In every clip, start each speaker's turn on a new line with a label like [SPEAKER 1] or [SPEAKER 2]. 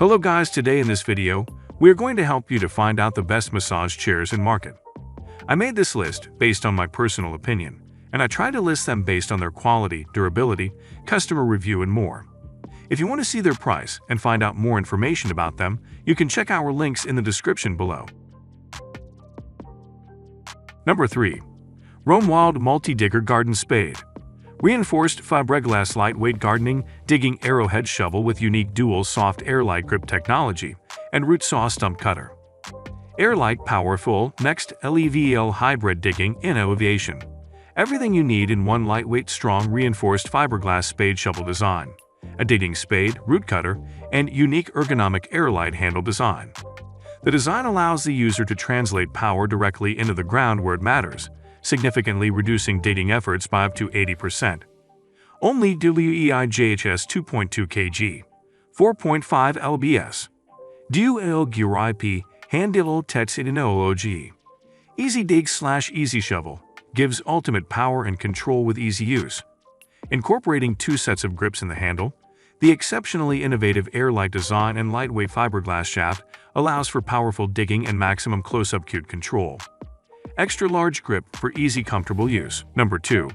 [SPEAKER 1] Hello guys, today in this video, we are going to help you to find out the best massage chairs in market. I made this list based on my personal opinion, and I tried to list them based on their quality, durability, customer review, and more. If you want to see their price and find out more information about them, you can check our links in the description below. Number 3. Romuald Multi-Digger Garden Spade. Reinforced fiberglass lightweight gardening digging arrowhead shovel with unique dual soft airlight grip technology and root saw stump cutter. Airlight powerful next LEVL hybrid digging innovation. Everything you need in one lightweight strong reinforced fiberglass spade shovel design, a digging spade, root cutter, and unique ergonomic airlight handle design. The design allows the user to translate power directly into the ground where it matters, significantly reducing digging efforts by up to 80%. Only WEIJHS 2.2 kg, 4.5 lbs. Dual gear IP, handle tetsidnology. Easy dig / easy shovel, gives ultimate power and control with easy use. Incorporating two sets of grips in the handle, the exceptionally innovative airlight design and lightweight fiberglass shaft allows for powerful digging and maximum close-up cute control. Extra large grip for easy, comfortable use. Number 2.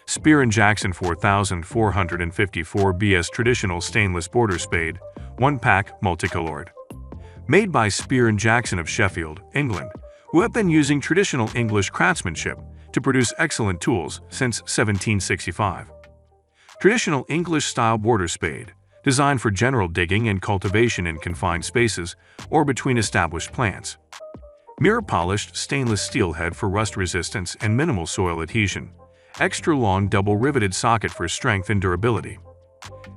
[SPEAKER 1] Spear & Jackson 4454 BS Traditional Stainless Border Spade, 1-pack, multicolored. Made by Spear & Jackson of Sheffield, England, who have been using traditional English craftsmanship to produce excellent tools since 1765. Traditional English-style border spade, designed for general digging and cultivation in confined spaces or between established plants. Mirror-polished stainless steel head for rust resistance and minimal soil adhesion. Extra long double-riveted socket for strength and durability.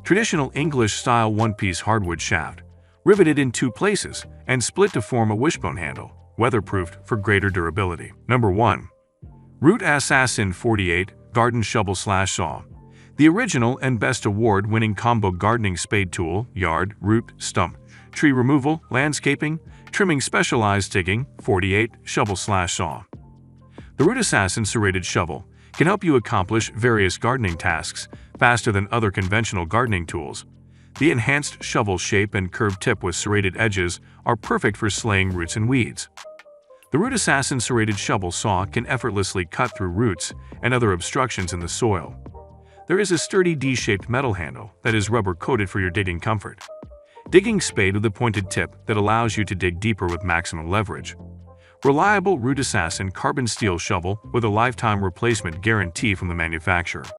[SPEAKER 1] Traditional English-style one-piece hardwood shaft, riveted in two places and split to form a wishbone handle, weatherproofed for greater durability. Number 1. Root Assassin 48 Garden Shovel / Saw. The original and best award-winning combo gardening spade tool, yard, root, stump, tree removal, landscaping, trimming, specialized digging, 48 shovel / saw. The Root Assassin serrated shovel can help you accomplish various gardening tasks faster than other conventional gardening tools. The enhanced shovel shape and curved tip with serrated edges are perfect for slaying roots and weeds. The Root Assassin serrated shovel saw can effortlessly cut through roots and other obstructions in the soil. There is a sturdy D-shaped metal handle that is rubber-coated for your digging comfort. Digging spade with a pointed tip that allows you to dig deeper with maximum leverage. Reliable Root Assassin carbon steel shovel with a lifetime replacement guarantee from the manufacturer.